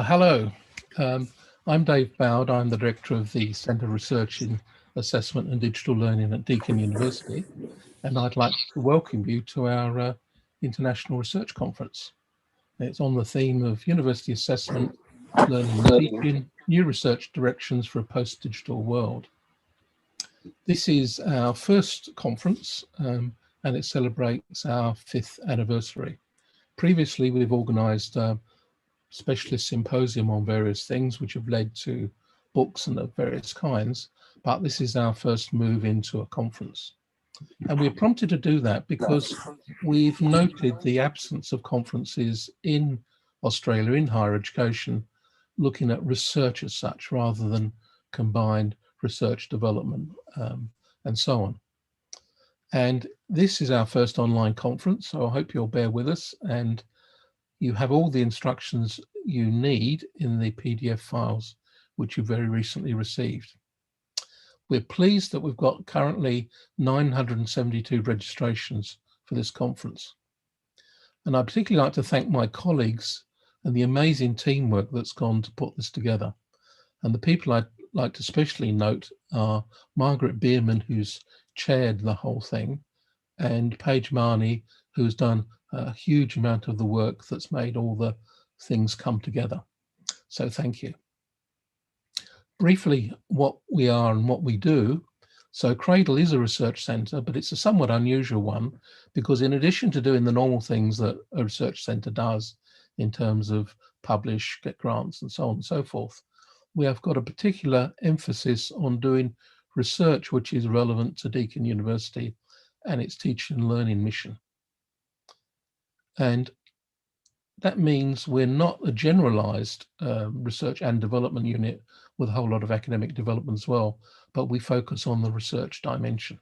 Hello, I'm Dave Boud. I'm the Director of the Centre of Research in Assessment and Digital Learning at Deakin University, and I'd like to welcome you to our International Research Conference. It's on the theme of University Assessment, Learning and Teaching, New Research Directions for a Post-Digital World. This is our first conference and it celebrates our 5th anniversary. Previously, we've organised specialist symposium on various things which have led to books and of various kinds, but this is our first move into a conference. And we're prompted to do that because we've noted the absence of conferences in Australia in higher education, looking at research as such rather than combined research development and so on. And this is our first online conference, so I hope you'll bear with us, and you have all the instructions you need in the PDF files which you very recently received. We're pleased that we've got currently 972 registrations for this conference. And I'd particularly like to thank my colleagues and the amazing teamwork that's gone to put this together. And the people I'd like to especially note are Margaret Bierman, who's chaired the whole thing, and Paige Marnie, who's done a huge amount of the work that's made all the things come together. So thank you. Briefly, what we are and what we do. So CRADLE is a research centre, but it's a somewhat unusual one because in addition to doing the normal things that a research centre does in terms of publish, get grants and so on and so forth, we have got a particular emphasis on doing research which is relevant to Deakin University and its teaching and learning mission. And that means we're not a generalized research and development unit with a whole lot of academic development as well, but we focus on the research dimension.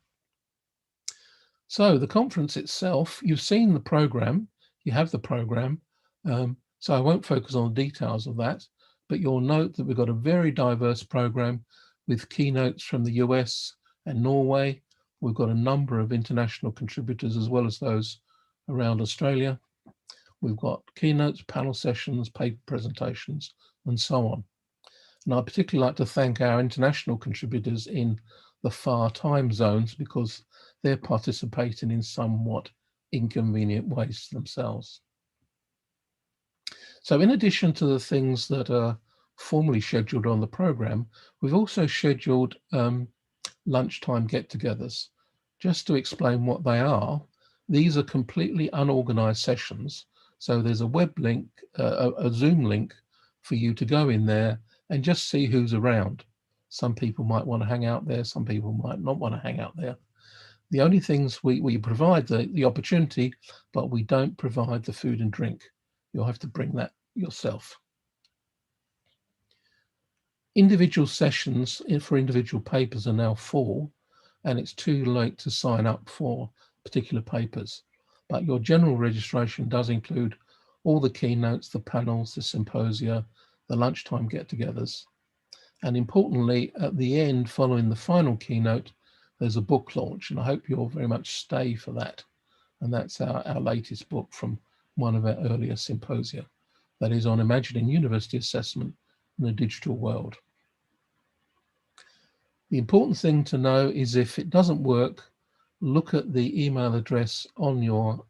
So the conference itself, you've seen the program, you have the program, so I won't focus on the details of that, but you'll note that we've got a very diverse program with keynotes from the US and Norway. We've got a number of international contributors as well as those around Australia. We've got keynotes, panel sessions, paper presentations, and so on. And I'd particularly like to thank our international contributors in the far time zones because they're participating in somewhat inconvenient ways themselves. So in addition to the things that are formally scheduled on the program, we've also scheduled lunchtime get-togethers. Just to explain what they are, these are completely unorganized sessions. So there's a web link, a Zoom link for you to go in there and just see who's around. Some people might want to hang out there, some people might not want to hang out there. The only things we provide the opportunity, but we don't provide the food and drink. You'll have to bring that yourself. Individual sessions for individual papers are now full, and it's too late to sign up for particular papers. But your general registration does include all the keynotes, the panels, the symposia, the lunchtime get-togethers. And importantly, at the end, following the final keynote, there's a book launch, and I hope you'll very much stay for that. And that's our latest book from one of our earlier symposia that is on imagining university assessment in a digital world. The important thing to know is if it doesn't work, look at the email address on your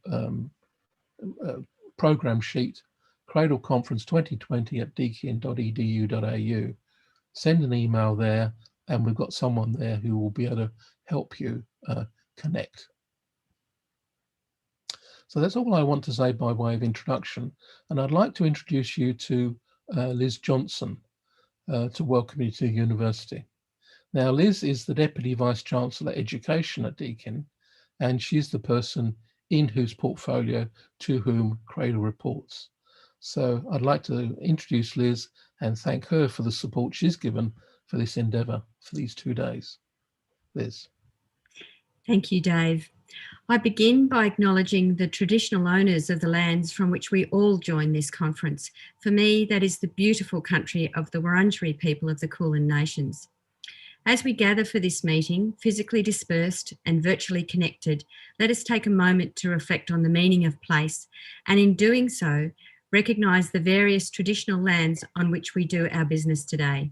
program sheet, CRADLE Conference 2020 at deakin.edu.au. Send an email there, and we've got someone there who will be able to help you connect. So that's all I want to say by way of introduction. And I'd like to introduce you to Liz Johnson to welcome you to the university. Now, Liz is the Deputy Vice-Chancellor Education at Deakin, and she's the person in whose portfolio to whom CRADLE reports. So I'd like to introduce Liz and thank her for the support she's given for this endeavour for these 2 days. Liz. Thank you, Dave. I begin by acknowledging the traditional owners of the lands from which we all join this conference. For me, that is the beautiful country of the Wurundjeri people of the Kulin Nations. As we gather for this meeting, physically dispersed and virtually connected, let us take a moment to reflect on the meaning of place, and in doing so, recognise the various traditional lands on which we do our business today.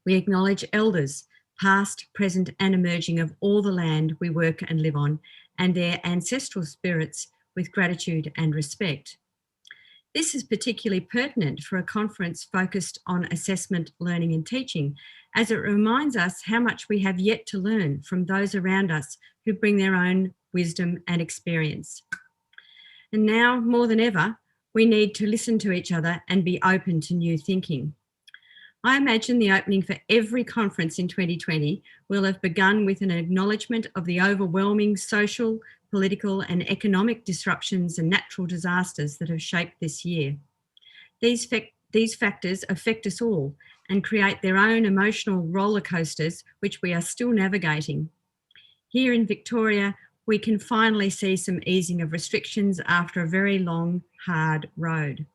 We acknowledge elders, past, present and emerging, of all the land we work and live on, and their ancestral spirits with gratitude and respect. This is particularly pertinent for a conference focused on assessment, learning and teaching, as it reminds us how much we have yet to learn from those around us who bring their own wisdom and experience. And now, more than ever, we need to listen to each other and be open to new thinking. I imagine the opening for every conference in 2020 will have begun with an acknowledgement of the overwhelming social, political and economic disruptions and natural disasters that have shaped this year. These factors affect us all and create their own emotional roller coasters, which we are still navigating. Here in Victoria, we can finally see some easing of restrictions after a very long, hard road.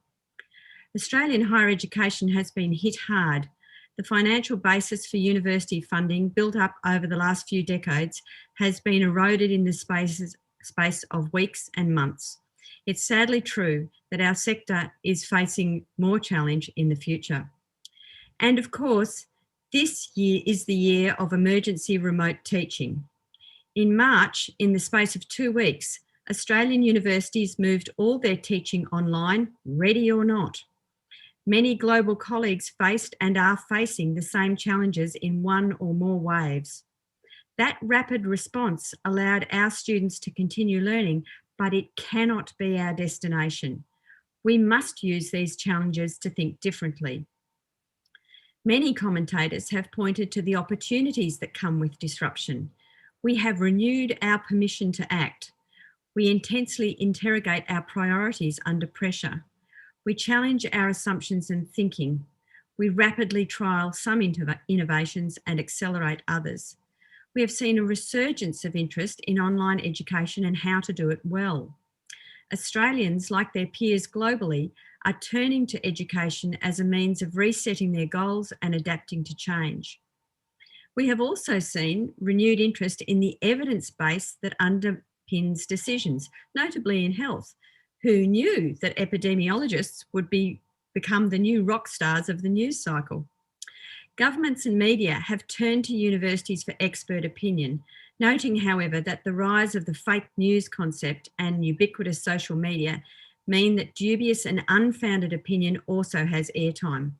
Australian higher education has been hit hard. The financial basis for university funding, built up over the last few decades, has been eroded in the space of weeks and months. It's sadly true that our sector is facing more challenge in the future. And of course, this year is the year of emergency remote teaching. In March, in the space of 2 weeks, Australian universities moved all their teaching online, ready or not. Many global colleagues faced and are facing the same challenges in one or more waves. That rapid response allowed our students to continue learning, but it cannot be our destination. We must use these challenges to think differently. Many commentators have pointed to the opportunities that come with disruption. We have renewed our permission to act. We intensely interrogate our priorities under pressure. We challenge our assumptions and thinking. We rapidly trial some innovations and accelerate others. We have seen a resurgence of interest in online education and how to do it well. Australians, like their peers globally, are turning to education as a means of resetting their goals and adapting to change. We have also seen renewed interest in the evidence base that underpins decisions, notably in health. Who knew that epidemiologists would become the new rock stars of the news cycle? Governments and media have turned to universities for expert opinion, noting, however, that the rise of the fake news concept and ubiquitous social media mean that dubious and unfounded opinion also has airtime.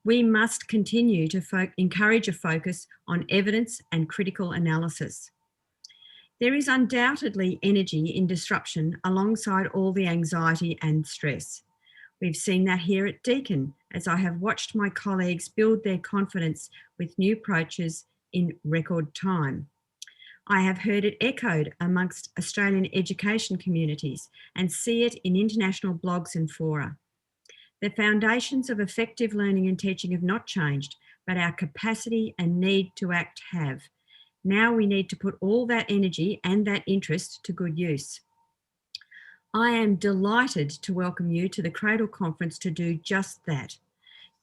We must continue to encourage a focus on evidence and critical analysis. There is undoubtedly energy in disruption alongside all the anxiety and stress. We've seen that here at Deakin, as I have watched my colleagues build their confidence with new approaches in record time. I have heard it echoed amongst Australian education communities and see it in international blogs and fora. The foundations of effective learning and teaching have not changed, but our capacity and need to act have. Now we need to put all that energy and that interest to good use. I am delighted to welcome you to the CRADLE Conference to do just that.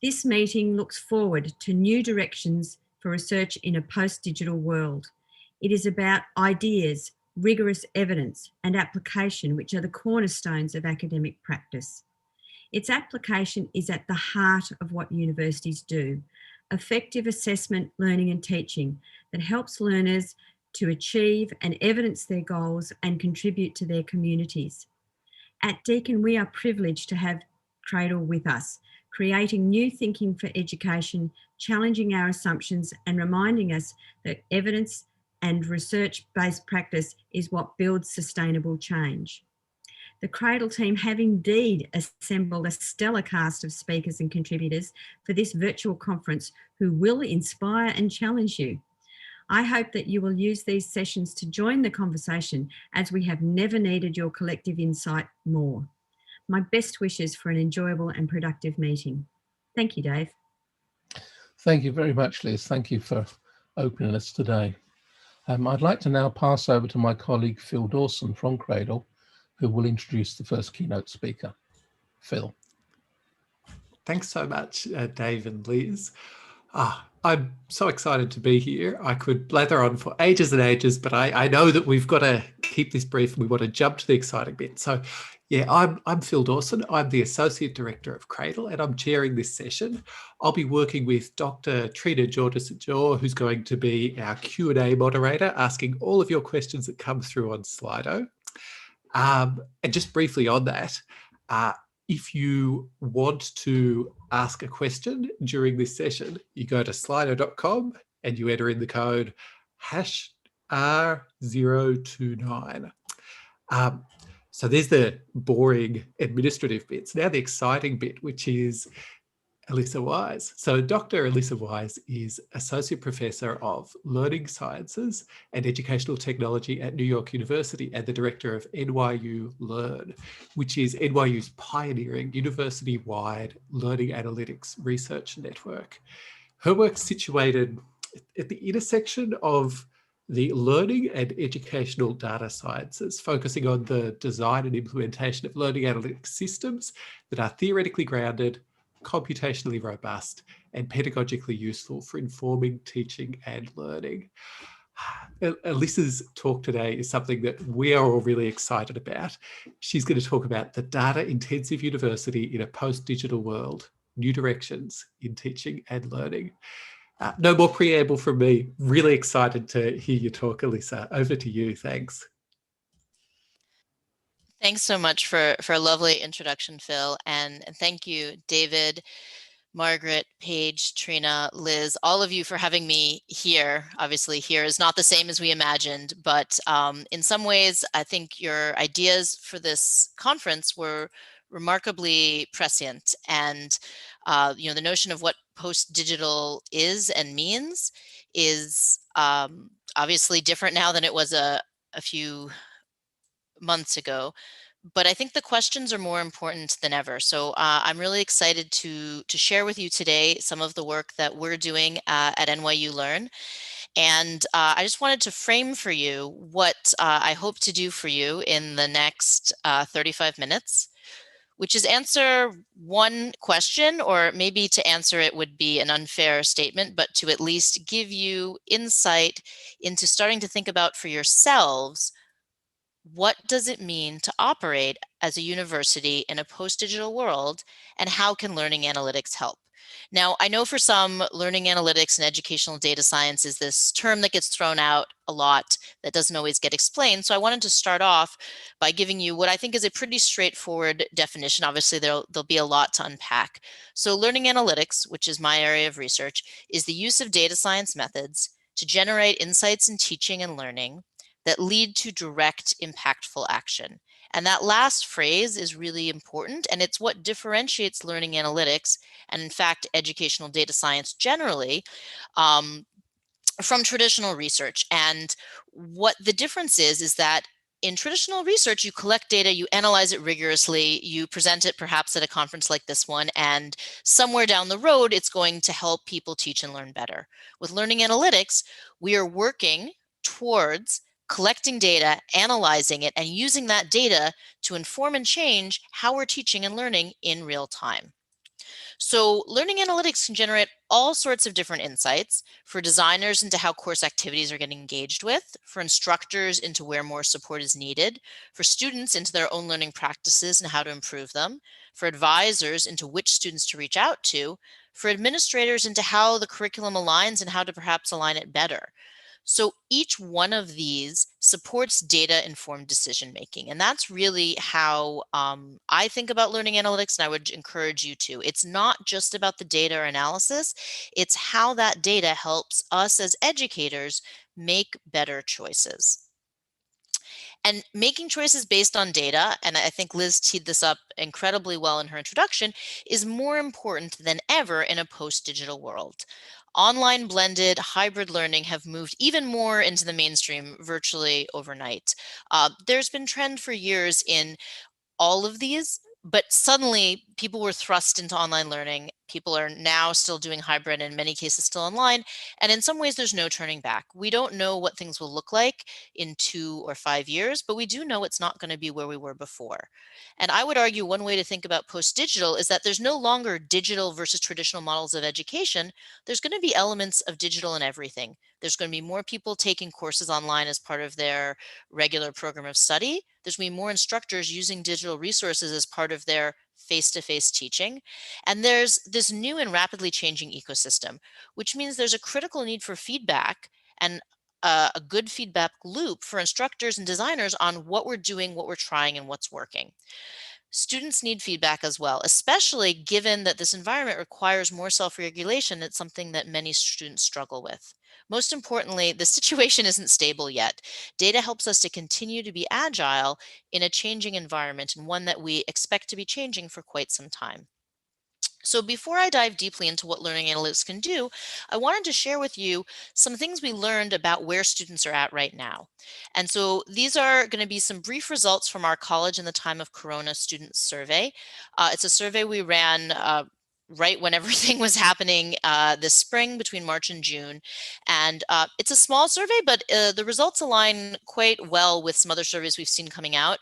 This meeting looks forward to new directions for research in a post-digital world. It is about ideas, rigorous evidence and application, which are the cornerstones of academic practice. Its application is at the heart of what universities do. Effective assessment, learning and teaching that helps learners to achieve and evidence their goals and contribute to their communities. At Deakin, we are privileged to have CRADLE with us, creating new thinking for education, challenging our assumptions and reminding us that evidence and research-based practice is what builds sustainable change. The CRADLE team have indeed assembled a stellar cast of speakers and contributors for this virtual conference who will inspire and challenge you. I hope that you will use these sessions to join the conversation, as we have never needed your collective insight more. My best wishes for an enjoyable and productive meeting. Thank you, Dave. Thank you very much, Liz. Thank you for opening us today. I'd like to now pass over to my colleague, Phil Dawson from CRADLE, who will introduce the first keynote speaker. Phil. Thanks so much, Dave and Liz. I'm so excited to be here. I could blather on for ages and ages, but I know that we've got to keep this brief and we want to jump to the exciting bit. So Yeah, I'm Phil Dawson. I'm the Associate Director of CRADLE, and I'm chairing this session. I'll be working with Dr. Trina Jordan-St-Jean, who's going to be our Q&A moderator, asking all of your questions that come through on Slido. And just briefly on that, if you want to ask a question during this session, you go to slido.com and you enter in the code #R029. So there's the boring administrative bits. Now the exciting bit, which is Alyssa Wise. So Dr. Alyssa Wise is Associate Professor of Learning Sciences and Educational Technology at New York University and the Director of NYU Learn, which is NYU's pioneering university-wide learning analytics research network. Her work's situated at the intersection of the learning and educational data sciences, focusing on the design and implementation of learning analytics systems that are theoretically grounded, computationally robust, and pedagogically useful for informing teaching and learning. Alyssa's talk today is something that we are all really excited about. She's going to talk about the data-intensive university in a post-digital world, new directions in teaching and learning. No more preamble from me. Really excited to hear you talk, Alyssa. Over to you. Thanks. Thanks so much for a lovely introduction, Phil. And thank you, David, Margaret, Paige, Trina, Liz, all of you for having me here. Obviously, here is not the same as we imagined, but in some ways, I think your ideas for this conference were remarkably prescient. And the notion of what post-digital is and means is obviously different now than it was a few months ago. But I think the questions are more important than ever. So I'm really excited to share with you today some of the work that we're doing at NYU Learn. And I just wanted to frame for you what I hope to do for you in the next 35 minutes, which is answer one question, or maybe to answer it would be an unfair statement, but to at least give you insight into starting to think about for yourselves, what does it mean to operate as a university in a post-digital world, and how can learning analytics help? Now, I know for some, learning analytics and educational data science is this term that gets thrown out a lot that doesn't always get explained. So I wanted to start off by giving you what I think is a pretty straightforward definition. Obviously, there'll be a lot to unpack. So learning analytics, which is my area of research, is the use of data science methods to generate insights in teaching and learning that lead to direct, impactful action. And that last phrase is really important, and it's what differentiates learning analytics, and in fact, educational data science generally, from traditional research. And what the difference is that in traditional research, you collect data, you analyze it rigorously, you present it perhaps at a conference like this one, and somewhere down the road, it's going to help people teach and learn better. With learning analytics, we are working towards collecting data, analyzing it, and using that data to inform and change how we're teaching and learning in real time. So learning analytics can generate all sorts of different insights for designers into how course activities are getting engaged with, for instructors into where more support is needed, for students into their own learning practices and how to improve them, for advisors into which students to reach out to, for administrators into how the curriculum aligns and how to perhaps align it better. So each one of these supports data-informed decision-making. And that's really how I think about learning analytics, and I would encourage you to. It's not just about the data or analysis, it's how that data helps us as educators make better choices. And making choices based on data, and I think Liz teed this up incredibly well in her introduction, is more important than ever in a post-digital world. Online blended hybrid learning have moved even more into the mainstream virtually overnight. There's been trend for years in all of these, but suddenly people were thrust into online learning People are now still doing hybrid, and in many cases still online. And in some ways, there's no turning back. We don't know what things will look like in 2 or 5 years, but we do know it's not going to be where we were before. And I would argue one way to think about post-digital is that there's no longer digital versus traditional models of education. There's going to be elements of digital in everything. There's going to be more people taking courses online as part of their regular program of study. There's going to be more instructors using digital resources as part of their face-to-face teaching. And there's this new and rapidly changing ecosystem, which means there's a critical need for feedback and a good feedback loop for instructors and designers on what we're doing, what we're trying, and what's working. Students need feedback as well, especially given that this environment requires more self-regulation. It's something that many students struggle with. Most importantly, the situation isn't stable yet. Data helps us to continue to be agile in a changing environment, and one that we expect to be changing for quite some time. So before I dive deeply into what learning analytics can do, I wanted to share with you some things we learned about where students are at right now. And so these are going to be some brief results from our College in the Time of Corona student survey. It's a survey we ran right when everything was happening this spring between March and June. And it's a small survey, but the results align quite well with some other surveys we've seen coming out.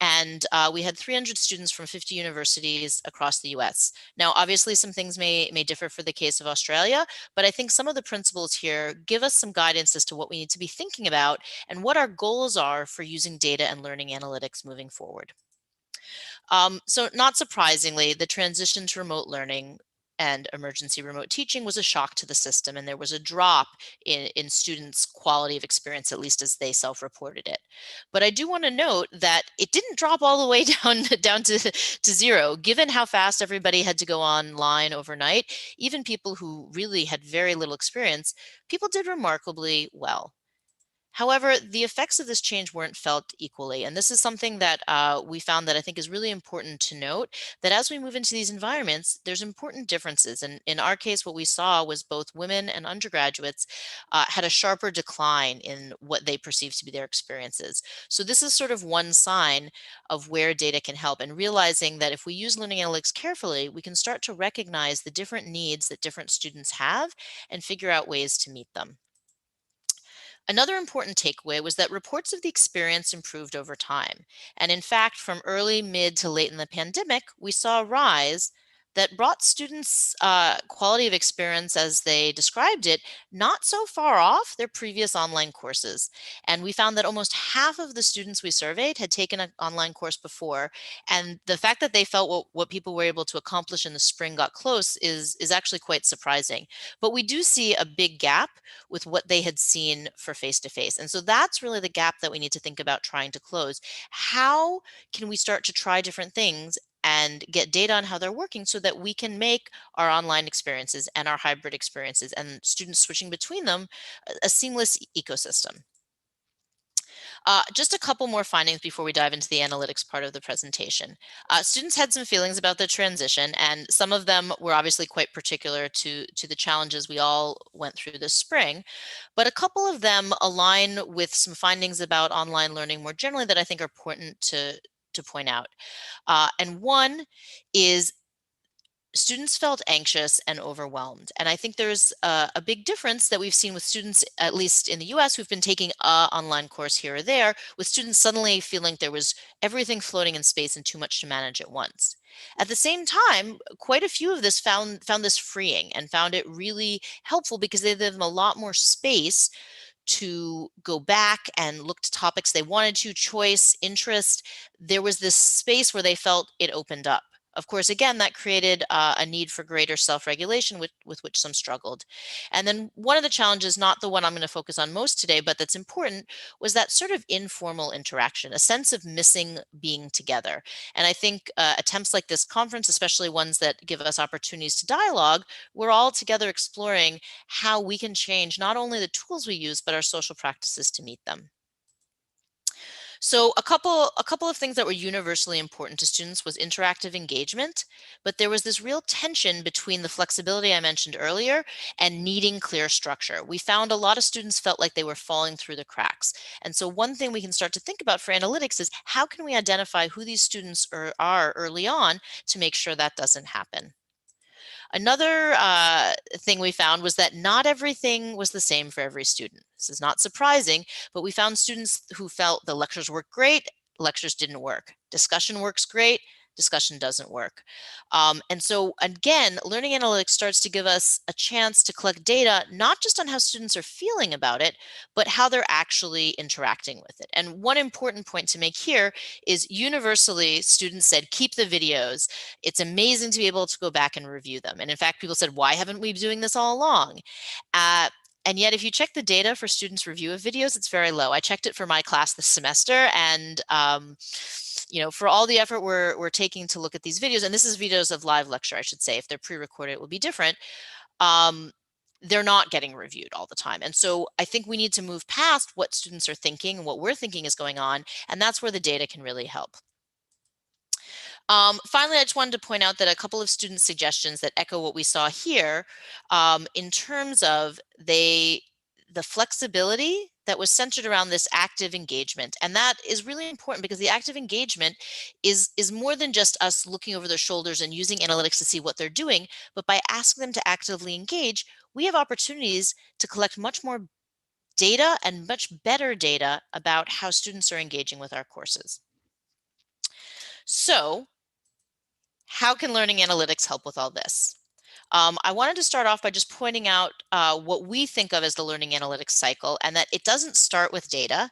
And we had 300 students from 50 universities across the US. Now, obviously, some things may differ for the case of Australia, but I think some of the principles here give us some guidance as to what we need to be thinking about and what our goals are for using data and learning analytics moving forward. So not surprisingly, the transition to remote learning and emergency remote teaching was a shock to the system, and there was a drop in students' quality of experience, at least as they self-reported it. But I do want to note that it didn't drop all the way down to zero. Given how fast everybody had to go online overnight, even people who really had very little experience, people did remarkably well. However, the effects of this change weren't felt equally. And this is something that we found that I think is really important to note, that as we move into these environments, there's important differences. And in our case, what we saw was both women and undergraduates had a sharper decline in what they perceived to be their experiences. So this is sort of one sign of where data can help, and realizing that if we use learning analytics carefully, we can start to recognize the different needs that different students have and figure out ways to meet them. Another important takeaway was that reports of the experience improved over time. And in fact, from early, mid to late in the pandemic, we saw a rise that brought students' quality of experience, as they described it, not so far off their previous online courses. And we found that almost half of the students we surveyed had taken an online course before. And the fact that they felt what people were able to accomplish in the spring got close is actually quite surprising. But we do see a big gap with what they had seen for face-to-face. And so that's really the gap that we need to think about trying to close. How can we start to try different things and get data on how they're working so that we can make our online experiences and our hybrid experiences and students switching between them a seamless ecosystem? Just a couple more findings before we dive into the analytics part of the presentation. Students had some feelings about the transition, and some of them were obviously quite particular to the challenges we all went through this spring. But a couple of them align with some findings about online learning more generally that I think are important to point out. And one is students felt anxious and overwhelmed. And I think there's a big difference that we've seen with students, at least in the US, who've been taking an online course here or there, with students suddenly feeling there was everything floating in space and too much to manage at once. At the same time, quite a few of this found this freeing and found it really helpful because they gave them a lot more space to go back and look to topics they wanted to, choice, interest. There was this space where they felt it opened up. Of course, again, that created a need for greater self-regulation with which some struggled. And then one of the challenges, not the one I'm going to focus on most today, but that's important, was that sort of informal interaction, a sense of missing being together. And I think attempts like this conference, especially ones that give us opportunities to dialogue, we're all together exploring how we can change not only the tools we use, but our social practices to meet them. So a couple of things that were universally important to students was interactive engagement, but there was this real tension between the flexibility I mentioned earlier and needing clear structure. We found a lot of students felt like they were falling through the cracks. And so one thing we can start to think about for analytics is how can we identify who these students are early on to make sure that doesn't happen? Another thing we found was that not everything was the same for every student. This is not surprising, but we found students who felt the lectures worked great, lectures didn't work. Discussion works great, discussion doesn't work. And so again, learning analytics starts to give us a chance to collect data, not just on how students are feeling about it, but how they're actually interacting with it. And one important point to make here is universally students said, keep the videos. It's amazing to be able to go back and review them. And in fact, people said, why haven't we been doing this all along? And yet, if you check the data for students' review of videos, it's very low. I checked it for my class this semester, and for all the effort we're taking to look at these videos, and this is videos of live lecture, I should say. If they're pre-recorded, it will be different. They're not getting reviewed all the time. And so I think we need to move past what students are thinking, what we're thinking is going on, and that's where the data can really help. Finally, I just wanted to point out that a couple of student suggestions that echo what we saw here in terms of the flexibility that was centered around this active engagement. And that is really important because the active engagement is more than just us looking over their shoulders and using analytics to see what they're doing, but by asking them to actively engage, we have opportunities to collect much more data and much better data about how students are engaging with our courses. So, how can learning analytics help with all this? I wanted to start off by just pointing out what we think of as the learning analytics cycle, and that it doesn't start with data,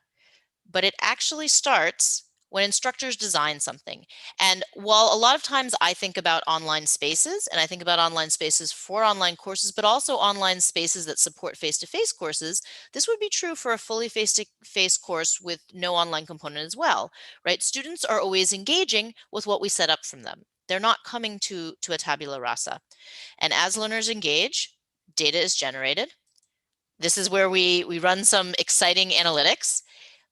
but it actually starts when instructors design something. And while a lot of times I think about online spaces, and I think about online spaces for online courses, but also online spaces that support face-to-face courses, this would be true for a fully face-to-face course with no online component as well, right? Students are always engaging with what we set up from them. They're not coming to a tabula rasa. And as learners engage, data is generated. This is where we run some exciting analytics,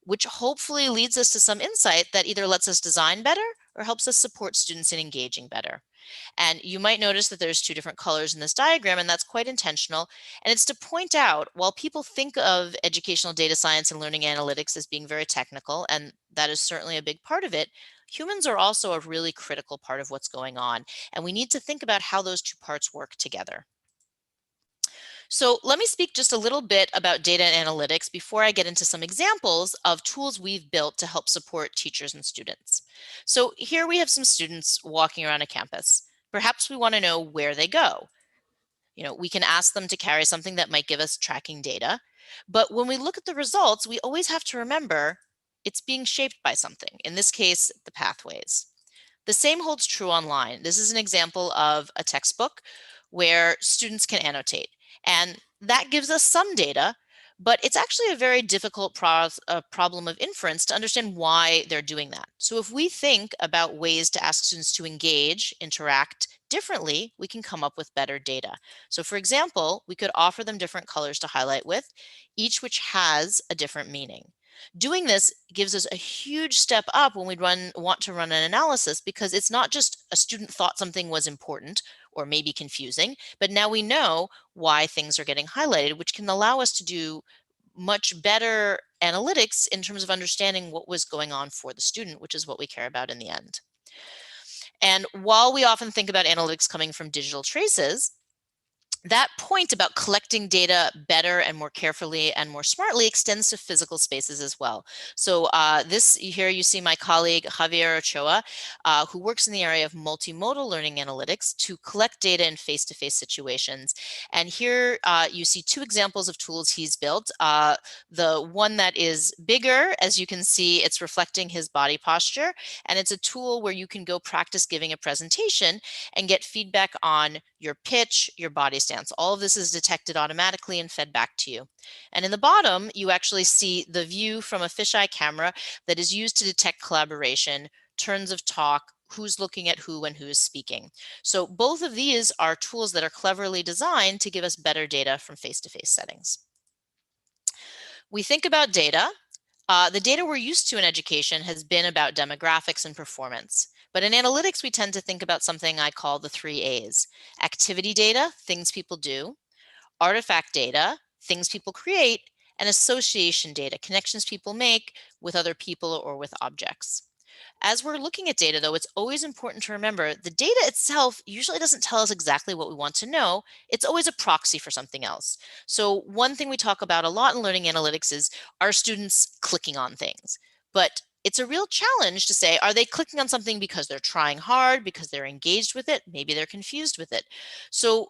which hopefully leads us to some insight that either lets us design better or helps us support students in engaging better. And you might notice that there's two different colors in this diagram, and that's quite intentional. And it's to point out, while people think of educational data science and learning analytics as being very technical, and that is certainly a big part of it, humans are also a really critical part of what's going on. And we need to think about how those two parts work together. So let me speak just a little bit about data and analytics before I get into some examples of tools we've built to help support teachers and students. So here we have some students walking around a campus. Perhaps we want to know where they go. We can ask them to carry something that might give us tracking data. But when we look at the results, we always have to remember it's being shaped by something. In this case, the pathways. The same holds true online. This is an example of a textbook where students can annotate. And that gives us some data, but it's actually a very difficult problem of inference to understand why they're doing that. So if we think about ways to ask students to engage, interact differently, we can come up with better data. So for example, we could offer them different colors to highlight with, each which has a different meaning. Doing this gives us a huge step up when we want to run an analysis, because it's not just a student thought something was important or maybe confusing, but now we know why things are getting highlighted, which can allow us to do much better analytics in terms of understanding what was going on for the student, which is what we care about in the end. And while we often think about analytics coming from digital traces, that point about collecting data better and more carefully and more smartly extends to physical spaces as well. So here you see my colleague Javier Ochoa, who works in the area of multimodal learning analytics to collect data in face-to-face situations. And here you see two examples of tools he's built. The one that is bigger, as you can see, it's reflecting his body posture, and it's a tool where you can go practice giving a presentation and get feedback on your pitch, your body stance. All of this is detected automatically and fed back to you. And in the bottom, you actually see the view from a fisheye camera that is used to detect collaboration, turns of talk, who's looking at who and who is speaking. So both of these are tools that are cleverly designed to give us better data from face-to-face settings. We think about data. The data we're used to in education has been about demographics and performance. But in analytics, we tend to think about something I call the 3 A's. Activity data, things people do. Artifact data, things people create. And association data, connections people make with other people or with objects. As we're looking at data, though, it's always important to remember the data itself usually doesn't tell us exactly what we want to know. It's always a proxy for something else. So one thing we talk about a lot in learning analytics is, are students clicking on things? But it's a real challenge to say, are they clicking on something because they're trying hard, because they're engaged with it? Maybe they're confused with it. So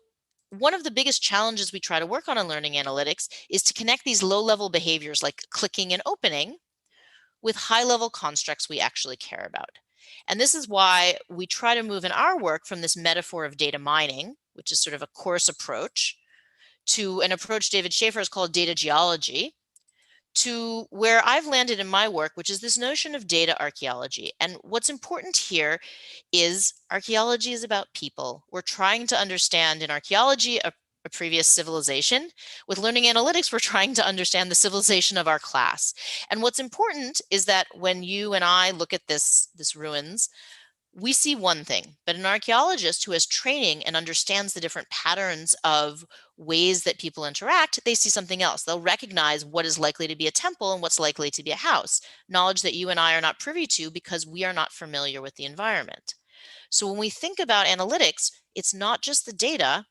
one of the biggest challenges we try to work on in learning analytics is to connect these low-level behaviors like clicking and opening with high-level constructs we actually care about. And this is why we try to move in our work from this metaphor of data mining, which is sort of a coarse approach, to an approach David Schaefer has called data geology, to where I've landed in my work, which is this notion of data archaeology. And what's important here is archaeology is about people. We're trying to understand in archaeology a previous civilization. With learning analytics, we're trying to understand the civilization of our class. And what's important is that when you and I look at this ruins, we see one thing, but an archaeologist who has training and understands the different patterns of ways that people interact, they see something else. They'll recognize what is likely to be a temple and what's likely to be a house, knowledge that you and I are not privy to because we are not familiar with the environment. So when we think about analytics, it's not just the data,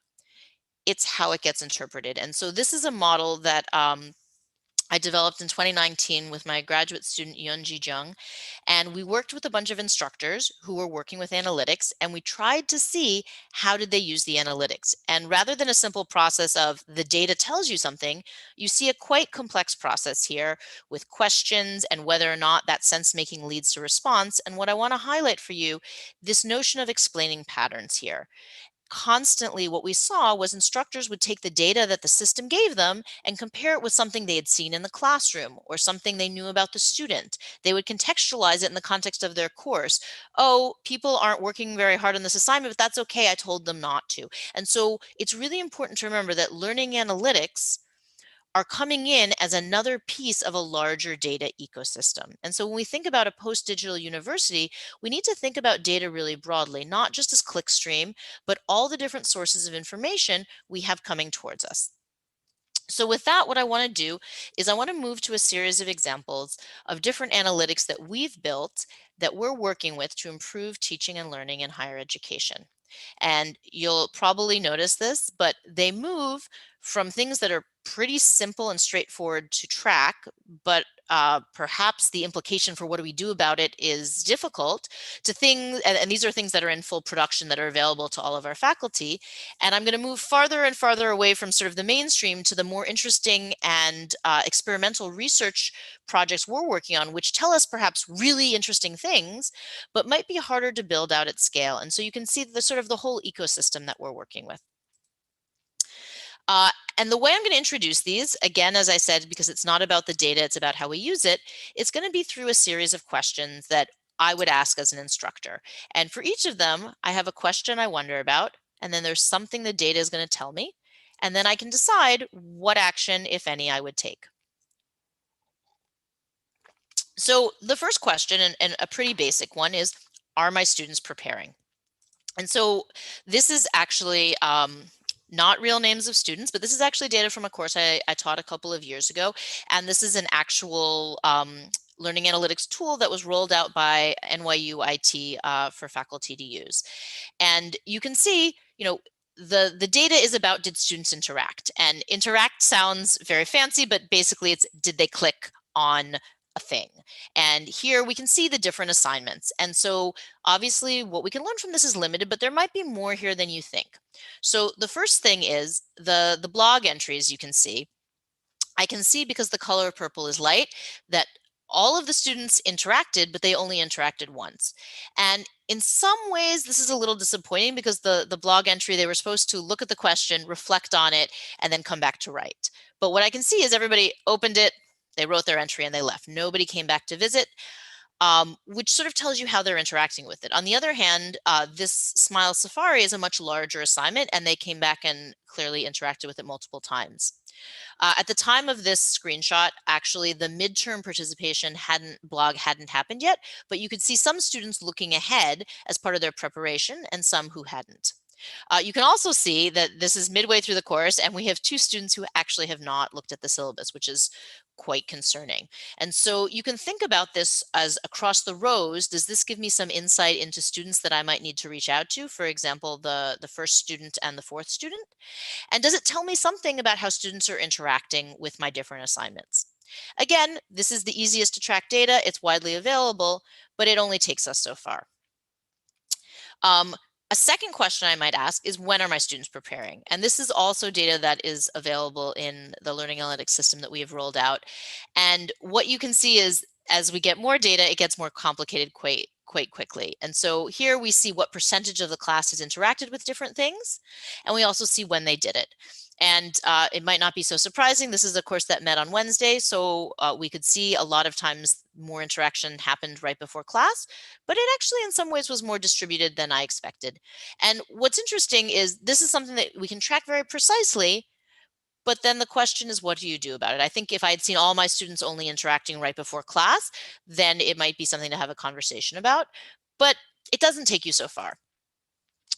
it's how it gets interpreted. And so this is a model that I developed in 2019 with my graduate student, Yunji Jung, and we worked with a bunch of instructors who were working with analytics, and we tried to see how did they use the analytics. And rather than a simple process of the data tells you something, you see a quite complex process here with questions and whether or not that sense making leads to response. And what I want to highlight for you, this notion of explaining patterns here. Constantly what we saw was instructors would take the data that the system gave them and compare it with something they had seen in the classroom or something they knew about the student. They would contextualize it in the context of their course. Oh, people aren't working very hard on this assignment, but that's okay. I told them not to. And so it's really important to remember that learning analytics are coming in as another piece of a larger data ecosystem. And so when we think about a post-digital university, we need to think about data really broadly, not just as clickstream, but all the different sources of information we have coming towards us. So with that, what I want to do is I want to move to a series of examples of different analytics that we've built that we're working with to improve teaching and learning in higher education. And you'll probably notice this, but they move from things that are pretty simple and straightforward to track, but perhaps the implication for what do we do about it is difficult, to things, and these are things that are in full production that are available to all of our faculty. And I'm going to move farther and farther away from sort of the mainstream to the more interesting and experimental research projects we're working on, which tell us perhaps really interesting things, but might be harder to build out at scale. And so you can see the sort of the whole ecosystem that we're working with. And the way I'm going to introduce these, again, as I said, because it's not about the data, it's about how we use it, it's going to be through a series of questions that I would ask as an instructor. And for each of them, I have a question I wonder about, and then there's something the data is going to tell me, and then I can decide what action, if any, I would take. So the first question, and a pretty basic one, is, are my students preparing? And so this is actually not real names of students, but this is actually data from a course I taught a couple of years ago. And this is an actual learning analytics tool that was rolled out by NYU IT for faculty to use. And you can see, you know, the data is about, did students interact? And interact sounds very fancy, but basically it's, did they click on a thing? And here we can see the different assignments. And so obviously what we can learn from this is limited, but there might be more here than you think. So the first thing is the blog entries you can see. I can see, because the color purple is light, that all of the students interacted, but they only interacted once. And in some ways, this is a little disappointing, because the blog entry, they were supposed to look at the question, reflect on it, and then come back to write. But what I can see is everybody opened it, they wrote their entry, and they left. Nobody came back to visit, which sort of tells you how they're interacting with it. On the other hand, this Smile Safari is a much larger assignment, and they came back and clearly interacted with it multiple times. At the time of this screenshot, actually, the midterm participation blog hadn't happened yet, but you could see some students looking ahead as part of their preparation and some who hadn't. You can also see that this is midway through the course, and we have 2 students who actually have not looked at the syllabus, which is quite concerning. And so you can think about this as across the rows. Does this give me some insight into students that I might need to reach out to? For example, the first student and the 4th student? And does it tell me something about how students are interacting with my different assignments? Again, this is the easiest to track data. It's widely available, but it only takes us so far. A second question I might ask is, when are my students preparing? And this is also data that is available in the learning analytics system that we have rolled out. And what you can see is, as we get more data, it gets more complicated quite quickly. And so here we see what percentage of the class has interacted with different things, and we also see when they did it. And it might not be so surprising. This is a course that met on Wednesday, so we could see a lot of times more interaction happened right before class, but it actually in some ways was more distributed than I expected. And what's interesting is this is something that we can track very precisely, but then the question is, what do you do about it? I think if I had seen all my students only interacting right before class, then it might be something to have a conversation about, but it doesn't take you so far.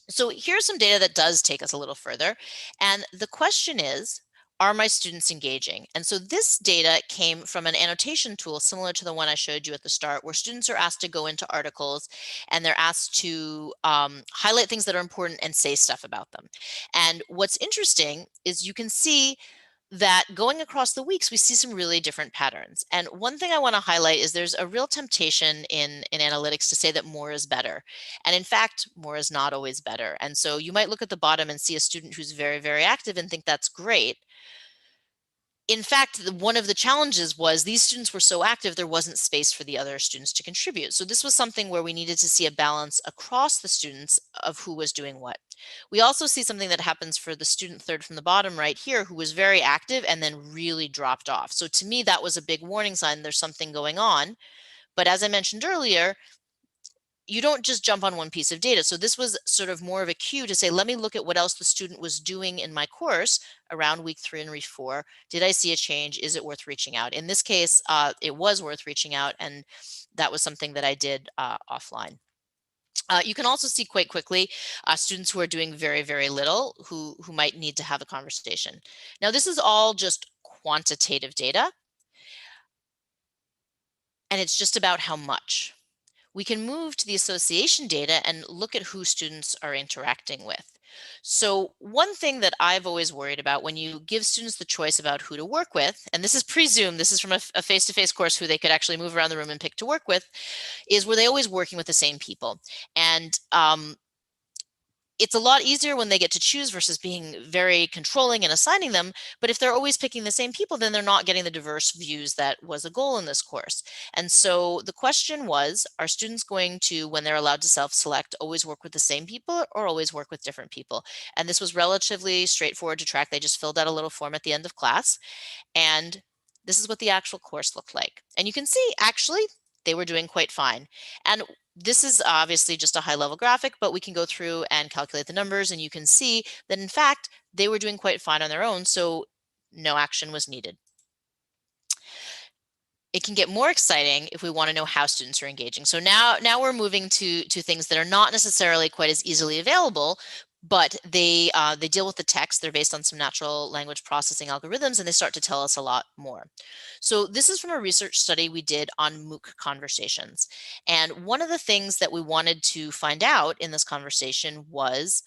So here's some data that does take us a little further. And the question is, are my students engaging? And so this data came from an annotation tool similar to the one I showed you at the start, where students are asked to go into articles and they're asked to highlight things that are important and say stuff about them. And what's interesting is you can see that going across the weeks, we see some really different patterns. And one thing I want to highlight is there's a real temptation in analytics to say that more is better. And in fact, more is not always better. And so you might look at the bottom and see a student who's very, very active and think that's great. In fact, one of the challenges was these students were so active, there wasn't space for the other students to contribute. So this was something where we needed to see a balance across the students of who was doing what. We also see something that happens for the student third from the bottom right here, who was very active and then really dropped off. So to me, that was a big warning sign. There's something going on. But as I mentioned earlier, you don't just jump on one piece of data. So this was sort of more of a cue to say, let me look at what else the student was doing in my course around week 3 and week 4. Did I see a change? Is it worth reaching out? In this case, it was worth reaching out, and that was something that I did offline. You can also see quite quickly students who are doing very, very little, who might need to have a conversation. Now, this is all just quantitative data, and it's just about how much. We can move to the association data and look at who students are interacting with. So one thing that I've always worried about when you give students the choice about who to work with, and this is pre-Zoom, this is from a face-to-face course who they could actually move around the room and pick to work with, is were they always working with the same people? And it's a lot easier when they get to choose versus being very controlling and assigning them. But if they're always picking the same people, then they're not getting the diverse views that was a goal in this course. And so the question was, are students going to, when they're allowed to self-select, always work with the same people or always work with different people? And this was relatively straightforward to track. They just filled out a little form at the end of class. And this is what the actual course looked like. And you can see, actually, they were doing quite fine. And this is obviously just a high level graphic, but we can go through and calculate the numbers, and you can see that in fact, they were doing quite fine on their own, so no action was needed. It can get more exciting if we want to know how students are engaging. So now we're moving to things that are not necessarily quite as easily available, but they deal with the text. They're based on some natural language processing algorithms, and they start to tell us a lot more. So this is from a research study we did on MOOC conversations. And one of the things that we wanted to find out in this conversation was,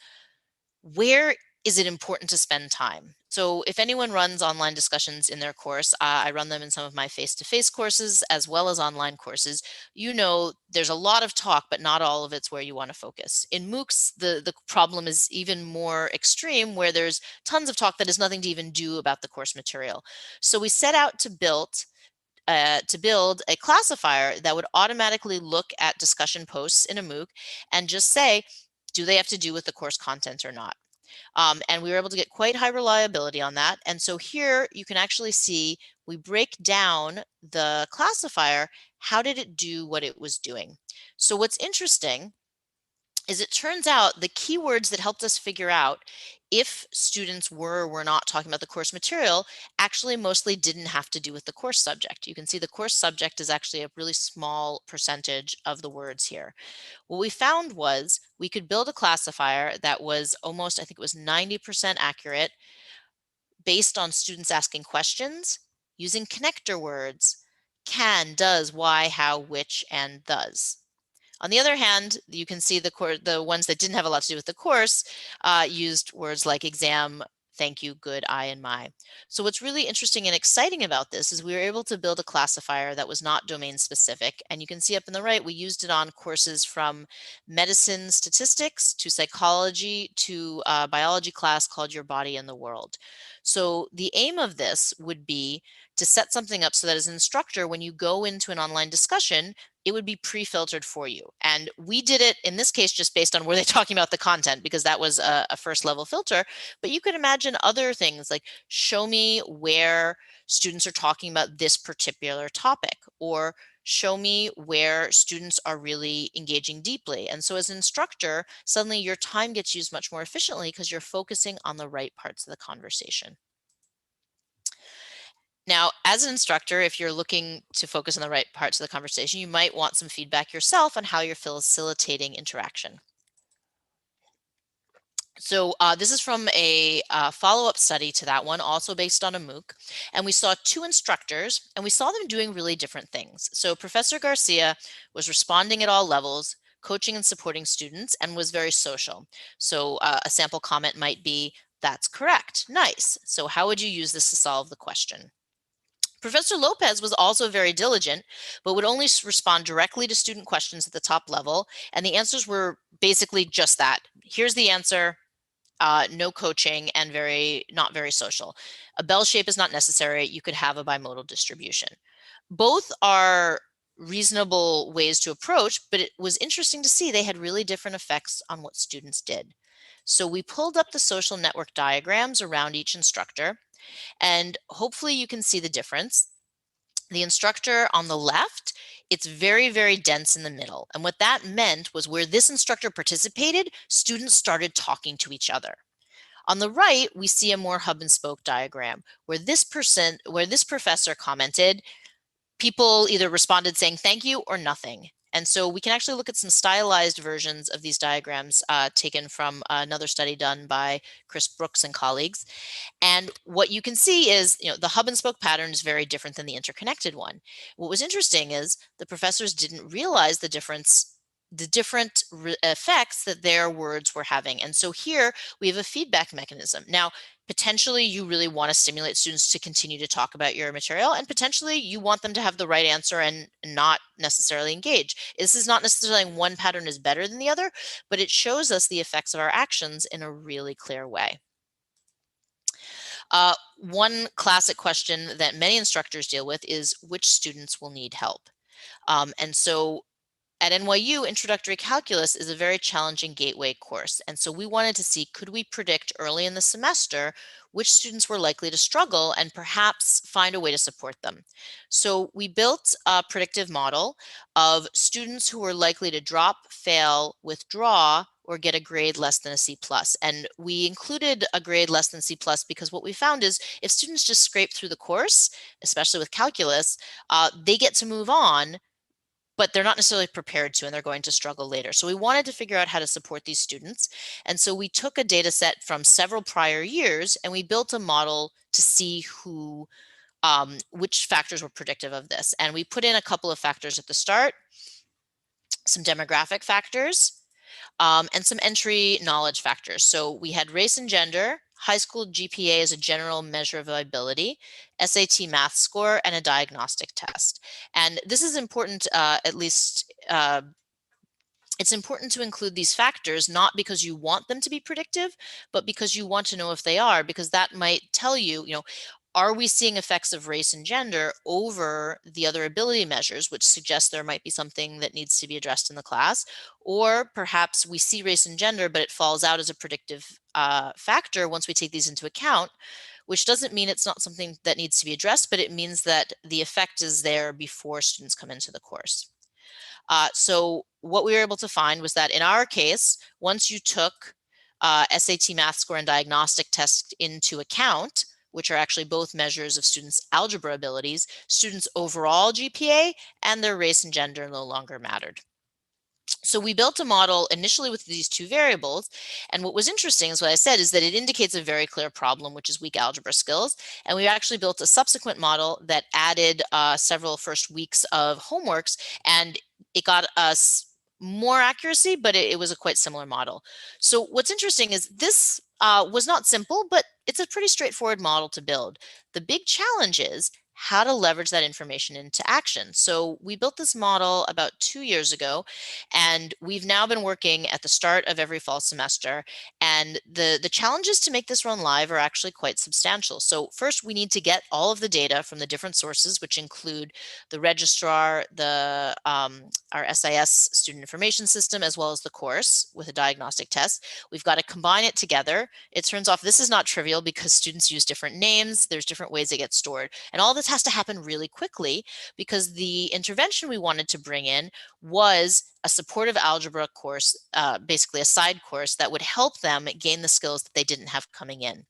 where is it important to spend time? So if anyone runs online discussions in their course, I run them in some of my face-to-face courses as well as online courses. You know, there's a lot of talk, but not all of it's where you want to focus. In MOOCs, the problem is even more extreme, where there's tons of talk that has nothing to even do about the course material. So we set out to build a classifier that would automatically look at discussion posts in a MOOC and just say, do they have to do with the course content or not? And we were able to get quite high reliability on that. And so here you can actually see we break down the classifier. How did it do what it was doing? So what's interesting is it turns out the keywords that helped us figure out if students were or were not talking about the course material, actually mostly didn't have to do with the course subject. You can see the course subject is actually a really small percentage of the words here. What we found was we could build a classifier that was almost, I think it was 90% accurate based on students asking questions using connector words: can, does, why, how, which, and thus. On the other hand, you can see the ones that didn't have a lot to do with the course used words like exam, thank you, good, I, and my. So what's really interesting and exciting about this is we were able to build a classifier that was not domain specific. And you can see up in the right, we used it on courses from medicine statistics to psychology to a biology class called Your Body and the World. So the aim of this would be to set something up so that as an instructor, when you go into an online discussion, it would be pre-filtered for you. And we did it in this case just based on were they talking about the content, because that was a first level filter. But you could imagine other things like show me where students are talking about this particular topic, or show me where students are really engaging deeply. And so as an instructor, suddenly your time gets used much more efficiently because you're focusing on the right parts of the conversation. Now, as an instructor, if you're looking to focus on the right parts of the conversation, you might want some feedback yourself on how you're facilitating interaction. So this is from a follow-up study to that one, also based on a MOOC. And we saw two instructors, and we saw them doing really different things. So Professor Garcia was responding at all levels, coaching and supporting students, and was very social. So a sample comment might be, "That's correct, nice. So how would you use this to solve the question?" Professor Lopez was also very diligent, but would only respond directly to student questions at the top level. And the answers were basically just that. Here's the answer, no coaching, and not very social. A bell shape is not necessary. You could have a bimodal distribution. Both are reasonable ways to approach, but it was interesting to see they had really different effects on what students did. So we pulled up the social network diagrams around each instructor, and hopefully you can see the difference. The instructor on the left, it's very, very dense in the middle. And what that meant was where this instructor participated, students started talking to each other. On the right, we see a more hub and spoke diagram where this professor commented, people either responded saying thank you or nothing. And so we can actually look at some stylized versions of these diagrams taken from another study done by Chris Brooks and colleagues. And what you can see is, the hub and spoke pattern is very different than the interconnected one. What was interesting is the professors didn't realize the different effects that their words were having. And so here we have a feedback mechanism. Now, potentially you really want to stimulate students to continue to talk about your material, and potentially you want them to have the right answer and not necessarily engage. This is not necessarily one pattern is better than the other, but it shows us the effects of our actions in a really clear way. One classic question that many instructors deal with is which students will need help. And so at NYU, Introductory Calculus is a very challenging gateway course. And so we wanted to see, could we predict early in the semester which students were likely to struggle and perhaps find a way to support them? So we built a predictive model of students who were likely to drop, fail, withdraw, or get a grade less than a C+. And we included a grade less than C+ because what we found is if students just scrape through the course, especially with calculus, they get to move on, but they're not necessarily prepared to, and they're going to struggle later. So we wanted to figure out how to support these students. And so we took a data set from several prior years, and we built a model to see which factors were predictive of this. And we put in a couple of factors at the start, some demographic factors, and some entry knowledge factors. So we had race and gender, high school GPA as a general measure of ability, SAT math score, and a diagnostic test. And this is important, it's important to include these factors, not because you want them to be predictive, but because you want to know if they are, because that might tell you, are we seeing effects of race and gender over the other ability measures, which suggests there might be something that needs to be addressed in the class? Or perhaps we see race and gender, but it falls out as a predictive factor once we take these into account, which doesn't mean it's not something that needs to be addressed, but it means that the effect is there before students come into the course. So what we were able to find was that in our case, once you took SAT math score and diagnostic test into account, which are actually both measures of students' algebra abilities, students' overall GPA, and their race and gender no longer mattered. So we built a model initially with these two variables. And what was interesting is what I said is that it indicates a very clear problem, which is weak algebra skills. And we actually built a subsequent model that added several first weeks of homeworks, and it got us more accuracy, but it was a quite similar model. So what's interesting is this was not simple, but it's a pretty straightforward model to build. The big challenge is how to leverage that information into action. So we built this model about 2 years ago, and we've now been working at the start of every fall semester. And the challenges to make this run live are actually quite substantial. So first, we need to get all of the data from the different sources, which include the registrar, our SIS student information system, as well as the course with a diagnostic test. We've got to combine it together. It turns off this is not trivial because students use different names. There's different ways they get stored. And all this has to happen really quickly because the intervention we wanted to bring in was a supportive algebra course, basically a side course that would help them gain the skills that they didn't have coming in.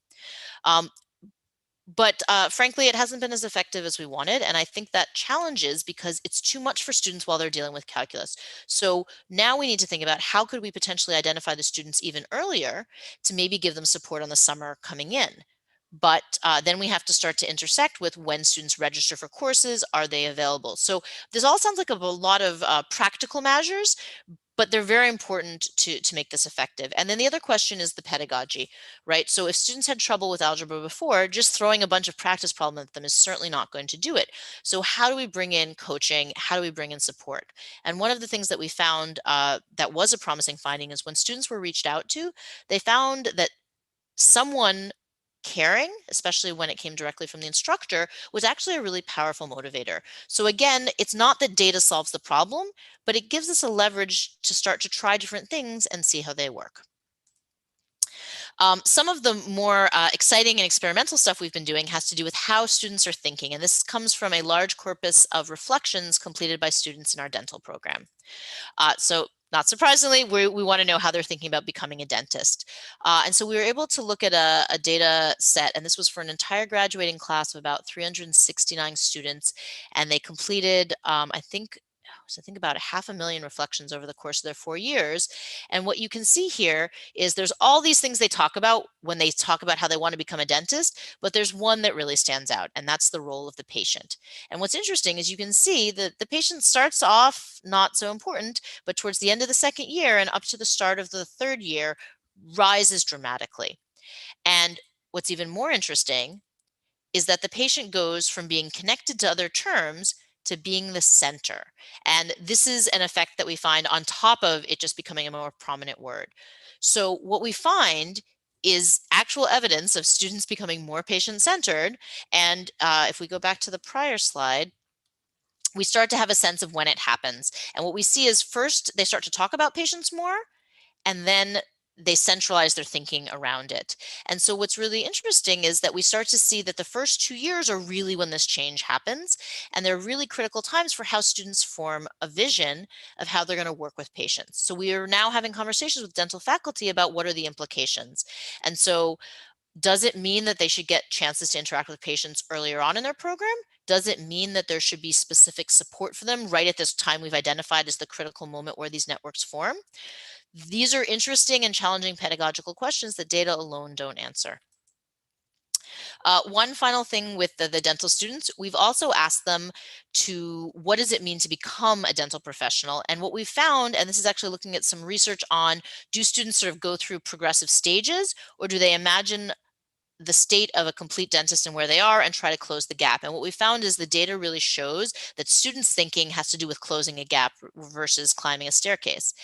But frankly, it hasn't been as effective as we wanted. And I think that challenges because it's too much for students while they're dealing with calculus. So now we need to think about how could we potentially identify the students even earlier to maybe give them support on the summer coming in. But then we have to start to intersect with when students register for courses, are they available? So this all sounds like a lot of practical measures, but they're very important to make this effective. And then the other question is the pedagogy, right? So if students had trouble with algebra before, just throwing a bunch of practice problems at them is certainly not going to do it. So how do we bring in coaching? How do we bring in support? And one of the things that we found that was a promising finding is when students were reached out to, they found that someone caring, especially when it came directly from the instructor, was actually a really powerful motivator. So again, it's not that data solves the problem, but it gives us a leverage to start to try different things and see how they work. Some of the more exciting and experimental stuff we've been doing has to do with how students are thinking. And this comes from a large corpus of reflections completed by students in our dental program. So not surprisingly, we want to know how they're thinking about becoming a dentist. And so we were able to look at a data set, and this was for an entire graduating class of about 369 students, and they completed, I think about 500,000 reflections over the course of their 4 years. And what you can see here is there's all these things they talk about when they talk about how they want to become a dentist, but there's one that really stands out, and that's the role of the patient. And what's interesting is you can see that the patient starts off not so important, but towards the end of the second year and up to the start of the third year rises dramatically. And what's even more interesting is that the patient goes from being connected to other terms to being the center. And this is an effect that we find on top of it just becoming a more prominent word. So what we find is actual evidence of students becoming more patient-centered. And if we go back to the prior slide, we start to have a sense of when it happens. And what we see is first, they start to talk about patients more, and then they centralize their thinking around it. And so what's really interesting is that we start to see that the first 2 years are really when this change happens. And they're really critical times for how students form a vision of how they're going to work with patients. So we are now having conversations with dental faculty about what are the implications. And so does it mean that they should get chances to interact with patients earlier on in their program? Does it mean that there should be specific support for them right at this time we've identified as the critical moment where these networks form? These are interesting and challenging pedagogical questions that data alone don't answer. One final thing with the dental students, we've also asked them to, what does it mean to become a dental professional? And what we've found, and this is actually looking at some research on, do students sort of go through progressive stages, or do they imagine the state of a complete dentist and where they are and try to close the gap? And what we found is the data really shows that students' thinking has to do with closing a gap versus climbing a staircase.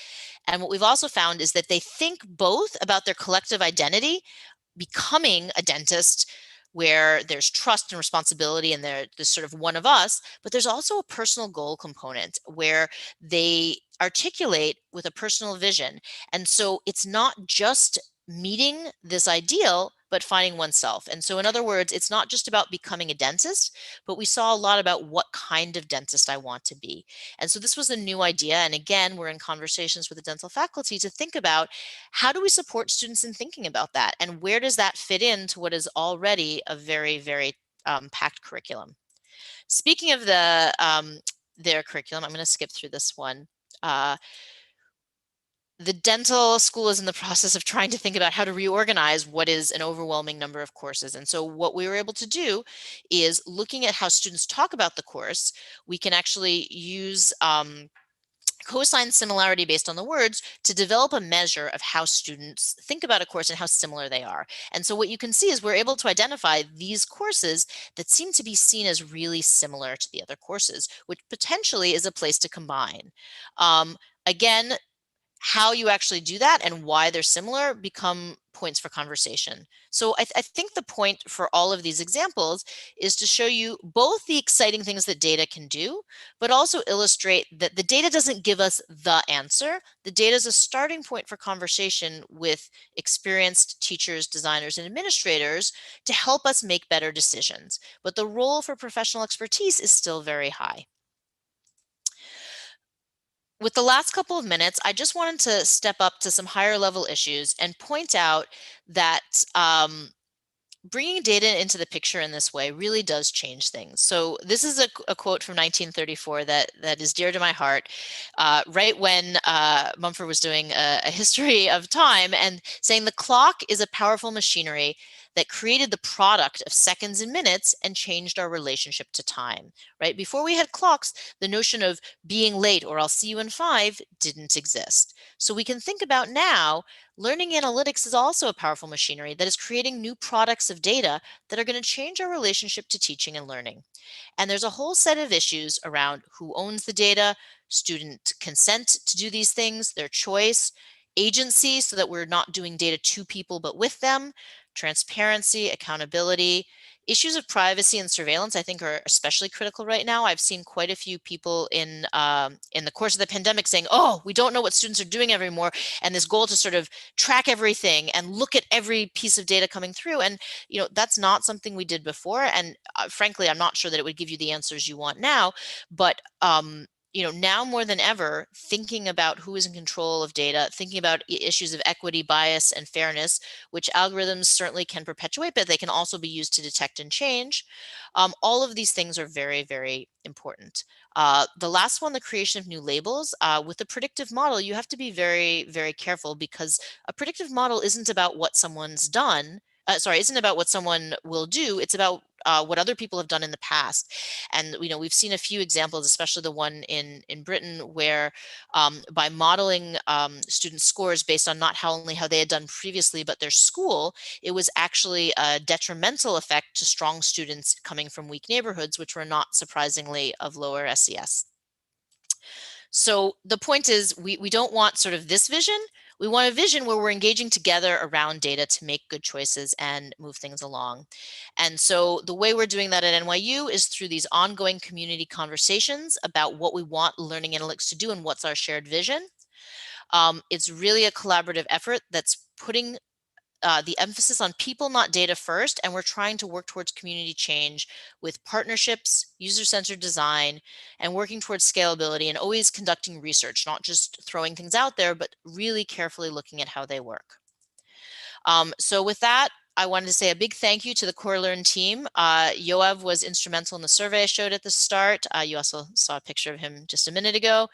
And what we've also found is that they think both about their collective identity, becoming a dentist, where there's trust and responsibility and they're sort of one of us, but there's also a personal goal component where they articulate with a personal vision. And so it's not just meeting this ideal, but finding oneself. And so in other words, it's not just about becoming a dentist, but we saw a lot about what kind of dentist I want to be. And so this was a new idea. And again, we're in conversations with the dental faculty to think about how do we support students in thinking about that? And where does that fit into what is already a very, very packed curriculum? Speaking of their curriculum, I'm going to skip through this one. The dental school is in the process of trying to think about how to reorganize what is an overwhelming number of courses. And so what we were able to do is looking at how students talk about the course, we can actually use cosine similarity based on the words to develop a measure of how students think about a course and how similar they are. And so what you can see is we're able to identify these courses that seem to be seen as really similar to the other courses, which potentially is a place to combine. Again, how you actually do that and why they're similar become points for conversation. So I think the point for all of these examples is to show you both the exciting things that data can do, but also illustrate that the data doesn't give us the answer. The data is a starting point for conversation with experienced teachers, designers, and administrators to help us make better decisions. But the role for professional expertise is still very high. With the last couple of minutes, I just wanted to step up to some higher level issues and point out that bringing data into the picture in this way really does change things. So this is a quote from 1934 that is dear to my heart, right when Mumford was doing a history of time and saying the clock is a powerful machinery that created the product of seconds and minutes and changed our relationship to time, right? Before we had clocks, the notion of being late or I'll see you in 5 didn't exist. So we can think about now, learning analytics is also a powerful machinery that is creating new products of data that are going to change our relationship to teaching and learning. And there's a whole set of issues around who owns the data, student consent to do these things, their choice, agency so that we're not doing data to people but with them, transparency, accountability. Issues of privacy and surveillance, I think, are especially critical right now. I've seen quite a few people in the course of the pandemic saying, "Oh, we don't know what students are doing anymore," and this goal to sort of track everything and look at every piece of data coming through. And that's not something we did before. And frankly, I'm not sure that it would give you the answers you want now. But now more than ever, thinking about who is in control of data, thinking about issues of equity, bias, and fairness, which algorithms certainly can perpetuate, but they can also be used to detect and change. All of these things are very, very important. The last one, the creation of new labels. With a predictive model, you have to be very, very careful because a predictive model isn't about what someone's done. Isn't about what someone will do. It's about what other people have done in the past. And we've seen a few examples, especially the one in Britain, where by modeling student scores based on not only how they had done previously, but their school, it was actually a detrimental effect to strong students coming from weak neighborhoods, which were not surprisingly of lower SES. So the point is, we don't want sort of this vision. We want a vision where we're engaging together around data to make good choices and move things along. And so the way we're doing that at NYU is through these ongoing community conversations about what we want learning analytics to do and what's our shared vision. It's really a collaborative effort that's putting the emphasis on people, not data first, and we're trying to work towards community change with partnerships, user-centered design, and working towards scalability and always conducting research, not just throwing things out there, but really carefully looking at how they work. So with that, I wanted to say a big thank you to the Core Learn team. Yoav was instrumental in the survey I showed at the start. You also saw a picture of him just a minute ago.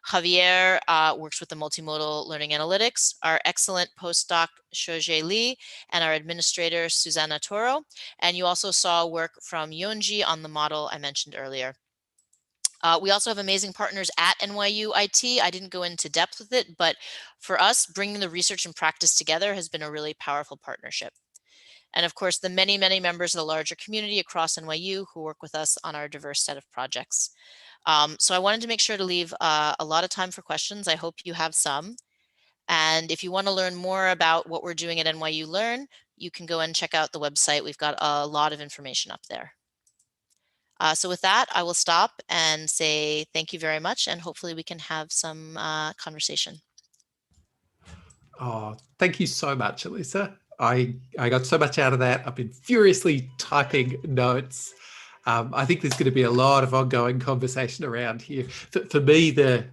Javier works with the multimodal learning analytics, our excellent postdoc Shoje Lee, and our administrator Susanna Toro. And you also saw work from Yonji on the model I mentioned earlier. We also have amazing partners at NYU IT. I didn't go into depth with it, but for us, bringing the research and practice together has been a really powerful partnership. And of course, the many, many members of the larger community across NYU who work with us on our diverse set of projects. So I wanted to make sure to leave a lot of time for questions. I hope you have some. And if you want to learn more about what we're doing at NYU Learn, you can go and check out the website. We've got a lot of information up there. So with that, I will stop and say thank you very much, and hopefully we can have some conversation. Oh, thank you so much, Alyssa. I got so much out of that. I've been furiously typing notes. I think there's going to be a lot of ongoing conversation around here. For me, the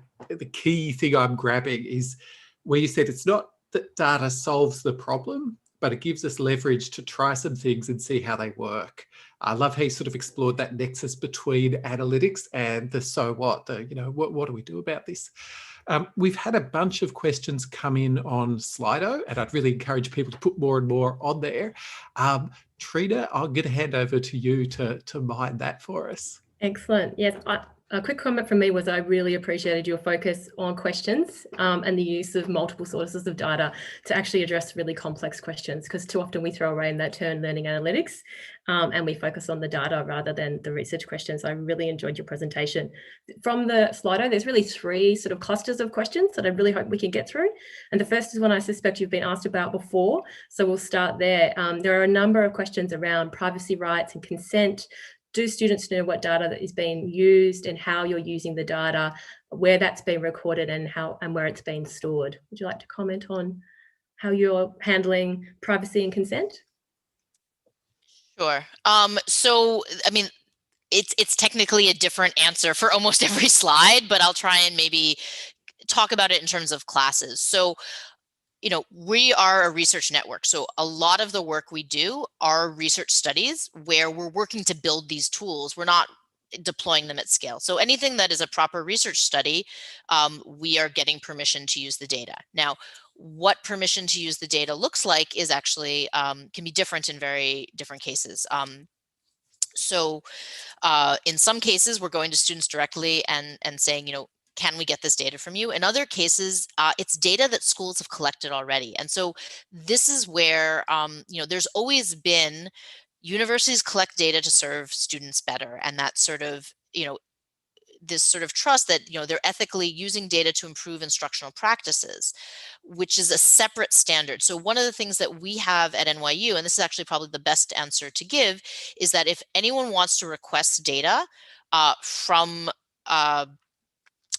key thing I'm grabbing is where you said it's not that data solves the problem, but it gives us leverage to try some things and see how they work. I love how you sort of explored that nexus between analytics and the so what, what do we do about this? We've had a bunch of questions come in on Slido, and I'd really encourage people to put more and more on there. Trina, I'm going to hand over to you to mine that for us. Excellent. Yes, a quick comment from me was I really appreciated your focus on questions and the use of multiple sources of data to actually address really complex questions, because too often we throw away in that term learning analytics and we focus on the data rather than the research questions. I really enjoyed your presentation. From the Slido, there's really 3 sort of clusters of questions that I really hope we can get through. And the first is one I suspect you've been asked about before, so we'll start there. There are a number of questions around privacy rights and consent. Do students know what data that is being used and how you're using the data, where that's been recorded and where it's been stored? Would you like to comment on how you're handling privacy and consent? Sure. So, I mean, it's technically a different answer for almost every slide, but I'll try and maybe talk about it in terms of classes. So, we are a research network. So a lot of the work we do are research studies where we're working to build these tools. We're not deploying them at scale. So anything that is a proper research study, we are getting permission to use the data. Now, what permission to use the data looks like is actually can be different in very different cases. So in some cases, we're going to students directly and saying, can we get this data from you? In other cases, it's data that schools have collected already. And so this is where, there's always been universities collect data to serve students better. And that sort of, this sort of trust that, they're ethically using data to improve instructional practices, which is a separate standard. So one of the things that we have at NYU, and this is actually probably the best answer to give, is that if anyone wants to request data from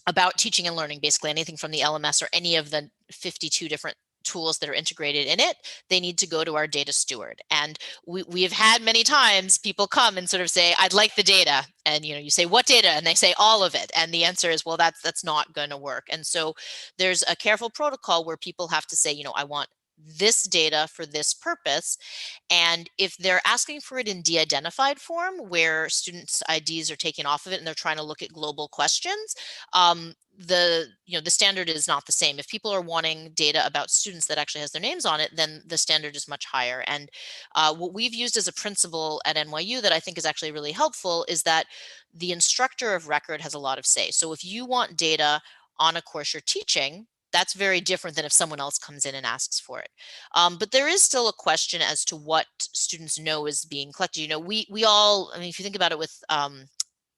about teaching and learning, basically anything from the LMS or any of the 52 different tools that are integrated in it, they need to go to our data steward. And we have had many times people come and sort of say, I'd like the data. And you say, what data? And they say all of it. And the answer is, well, that's not going to work. And so there's a careful protocol where people have to say, I want this data for this purpose. And if they're asking for it in de-identified form, where students' IDs are taken off of it and they're trying to look at global questions, the standard is not the same. If people are wanting data about students that actually has their names on it, then the standard is much higher. And what we've used as a principle at NYU that I think is actually really helpful is that the instructor of record has a lot of say. So if you want data on a course you're teaching, that's very different than if someone else comes in and asks for it. But there is still a question as to what students know is being collected. We all, if you think about it with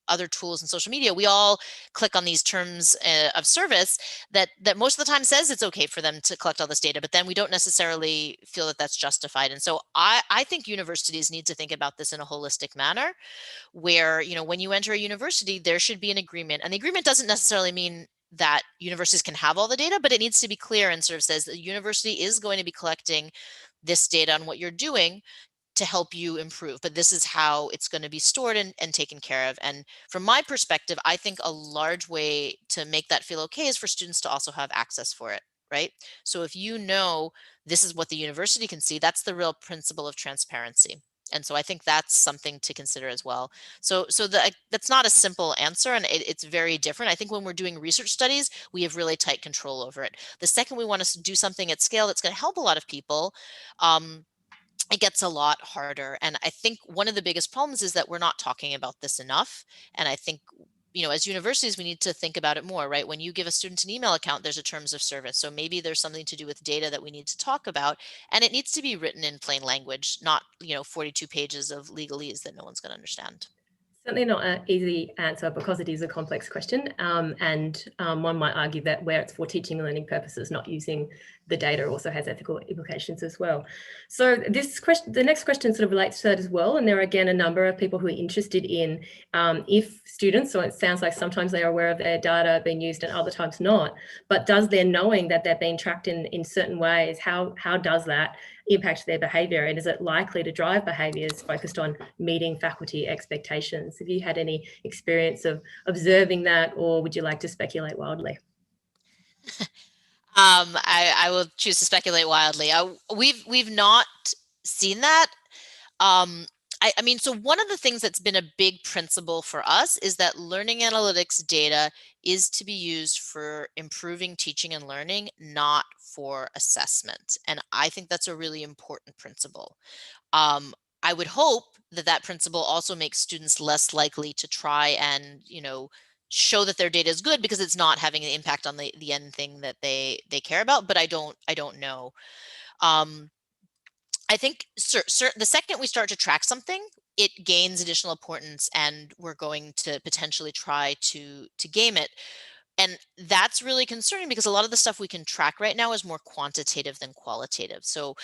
other tools and social media, we all click on these terms of service that most of the time says it's okay for them to collect all this data, but then we don't necessarily feel that that's justified. And so I think universities need to think about this in a holistic manner where, when you enter a university, there should be an agreement. And the agreement doesn't necessarily mean that universities can have all the data, but it needs to be clear and sort of says the university is going to be collecting this data on what you're doing to help you improve, but this is how it's going to be stored and taken care of. And from my perspective, I think a large way to make that feel okay is for students to also have access for it, right? So if this is what the university can see, that's the real principle of transparency. And so I think that's something to consider as well. So that's not a simple answer, and it's very different. I think when we're doing research studies, we have really tight control over it. The second we want to do something at scale that's going to help a lot of people, it gets a lot harder. And I think one of the biggest problems is that we're not talking about this enough. And I think, as universities, we need to think about it more, right? When you give a student an email account, there's a terms of service. So maybe there's something to do with data that we need to talk about, and it needs to be written in plain language, not, 42 pages of legalese that no one's going to understand. certainly not an easy answer because it is a complex question, and one might argue that where it's for teaching and learning purposes, not using the data also has ethical implications as well. So the next question sort of relates to that as well, and there are again a number of people who are interested in if students, so it sounds like sometimes they are aware of their data being used and other times not, but does their knowing that they're being tracked in certain ways, how does that impact their behaviour, and is it likely to drive behaviours focused on meeting faculty expectations? Have you had any experience of observing that, or would you like to speculate wildly? I will choose to speculate wildly. We've not seen that. I mean, so one of the things that's been a big principle for us is that learning analytics data is to be used for improving teaching and learning, not for assessment. And I think that's a really important principle. I would hope that that principle also makes students less likely to try and, show that their data is good because it's not having an impact on the end thing that they care about. But I don't know. I think the second we start to track something, it gains additional importance, and we're going to potentially try to game it. And that's really concerning because a lot of the stuff we can track right now is more quantitative than qualitative. So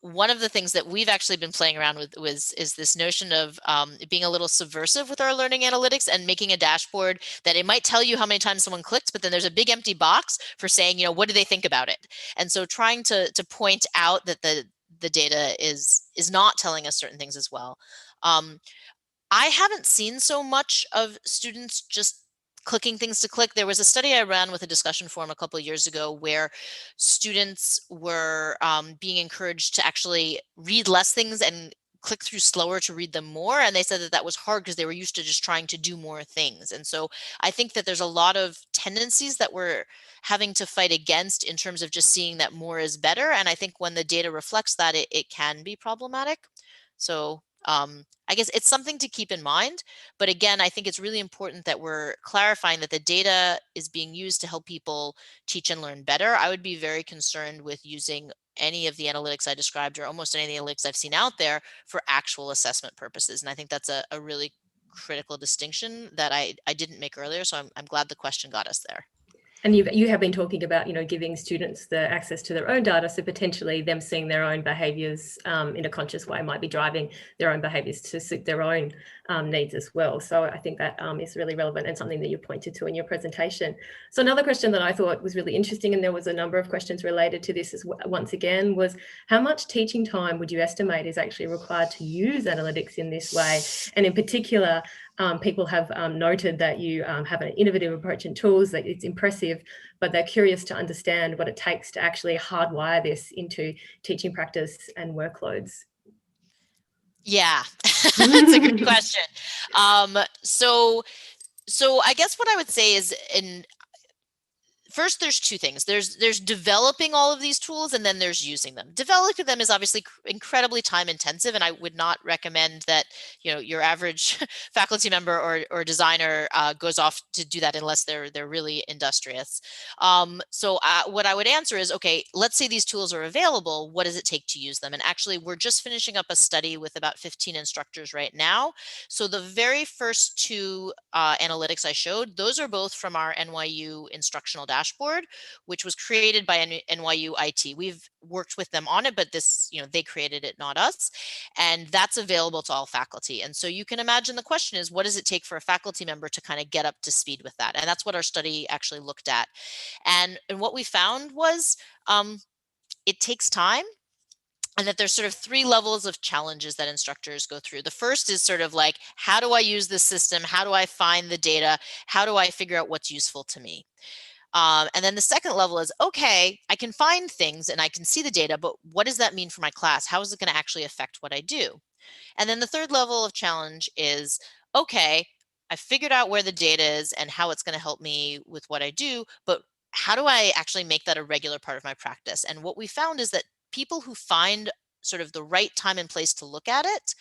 one of the things that we've actually been playing around with is this notion of being a little subversive with our learning analytics and making a dashboard that it might tell you how many times someone clicked, but then there's a big empty box for saying, what do they think about it? And so trying to point out that the data is not telling us certain things as well. I haven't seen so much of students just clicking things to click. There was a study I ran with a discussion forum a couple of years ago where students were being encouraged to actually read less things and click through slower to read them more. And they said that was hard because they were used to just trying to do more things. And so I think that there's a lot of tendencies that we're having to fight against in terms of just seeing that more is better. And I think when the data reflects that, it can be problematic. So I guess it's something to keep in mind. But again, I think it's really important that we're clarifying that the data is being used to help people teach and learn better. I would be very concerned with using any of the analytics I described, or almost any of the analytics I've seen out there, for actual assessment purposes. And I think that's a really critical distinction that I didn't make earlier. So I'm glad the question got us there. And you have been talking about, giving students the access to their own data, so potentially them seeing their own behaviours in a conscious way might be driving their own behaviours to suit their own needs as well. So I think that is really relevant and something that you pointed to in your presentation. So another question that I thought was really interesting, and there was a number of questions related to this once again, was how much teaching time would you estimate is actually required to use analytics in this way? And in particular, people have noted that you have an innovative approach and tools, that it's impressive, but they're curious to understand what it takes to actually hardwire this into teaching practice and workloads. Yeah, that's a good question. So I guess what I would say is, first, there's two things. There's developing all of these tools, and then there's using them. Developing them is obviously incredibly time intensive, and I would not recommend that your average faculty member or designer goes off to do that unless they're really industrious. So what I would answer is, okay, let's say these tools are available. What does it take to use them? And actually, we're just finishing up a study with about 15 instructors right now. So the very first two analytics I showed, those are both from our NYU instructional dashboard, which was created by NYU IT. We've worked with them on it, but this, they created it, not us. And that's available to all faculty. And so you can imagine the question is, what does it take for a faculty member to kind of get up to speed with that? And that's what our study actually looked at. And what we found was it takes time. And that there's sort of three levels of challenges that instructors go through. The first is sort of like, how do I use this system? How do I find the data? How do I figure out what's useful to me? And then the second level is, okay, I can find things and I can see the data, but what does that mean for my class? How is it going to actually affect what I do? And then the third level of challenge is, okay, I figured out where the data is and how it's going to help me with what I do, but how do I actually make that a regular part of my practice? And what we found is that people who find sort of the right time and place to look at it,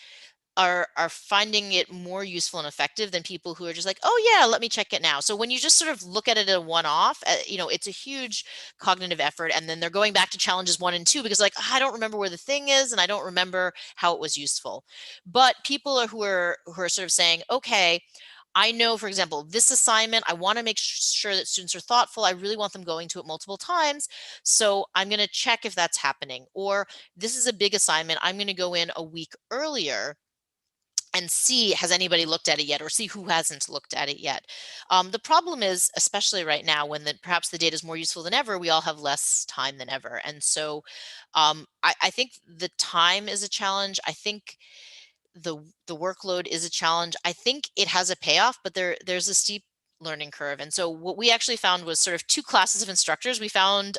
are finding it more useful and effective than people who are just like, oh yeah, let me check it now. So when you just sort of look at it as a one-off, you know, it's a huge cognitive effort, and then they're going back to challenges 1 and 2 because like, I don't remember where the thing is and I don't remember how it was useful. But people who are sort of saying, okay, I know, for example, this assignment, I want to make sure that students are thoughtful. I really want them going to it multiple times. So I'm going to check if that's happening. Or this is a big assignment. I'm going to go in a week earlier and see, has anybody looked at it yet, or see who hasn't looked at it yet. The problem is, especially right now, when perhaps the data is more useful than ever, we all have less time than ever. And so I think the time is a challenge. I think the workload is a challenge. I think it has a payoff, but there's a steep learning curve. And so what we actually found was sort of 2 classes of instructors. We found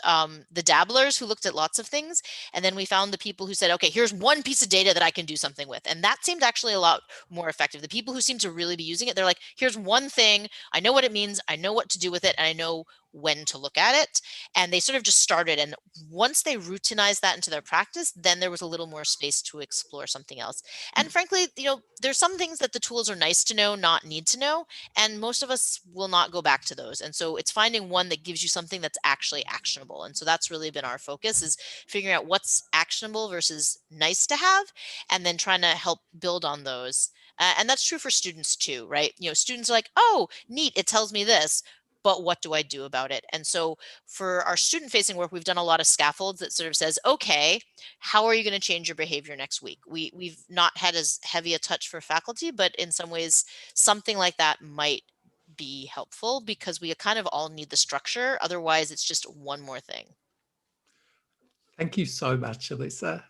the dabblers who looked at lots of things, and then we found the people who said, okay, here's one piece of data that I can do something with. And that seemed actually a lot more effective. The people who seem to really be using it, they're like, here's one thing, I know what it means, I know what to do with it, and I know when to look at it. And they sort of just started. And once they routinized that into their practice, then there was a little more space to explore something else. And frankly, you know, there's some things that the tools are nice to know, not need to know. And most of us will not go back to those. And so it's finding one that gives you something that's actually actionable. And so that's really been our focus, is figuring out what's actionable versus nice to have, and then trying to help build on those. And that's true for students too, right? You know, students are like, oh, neat, it tells me this, but what do I do about it? And so for our student facing work, we've done a lot of scaffolds that sort of says, okay, how are you going to change your behavior next week? We've not had as heavy a touch for faculty, but in some ways, something like that might be helpful, because we kind of all need the structure. Otherwise, it's just one more thing. Thank you so much, Alyssa.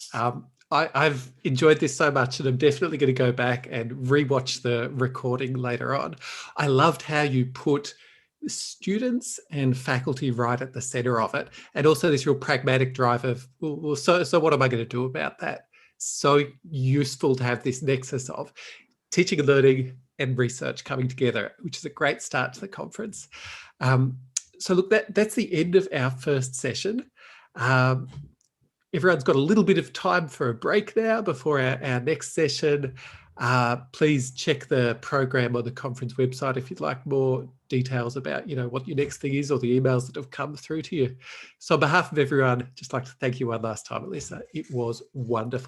I've enjoyed this so much, and I'm definitely going to go back and rewatch the recording later on. I loved how you put students and faculty right at the center of it, and also this real pragmatic drive of, well, so what am I going to do about that? So useful to have this nexus of teaching and learning and research coming together, which is a great start to the conference. So look, that's the end of our first session. Everyone's got a little bit of time for a break now before our next session. Please check the program on the conference website if you'd like more details about, you know, what your next thing is, or the emails that have come through to you. So on behalf of everyone, just like to thank you one last time, Alyssa. It was wonderful.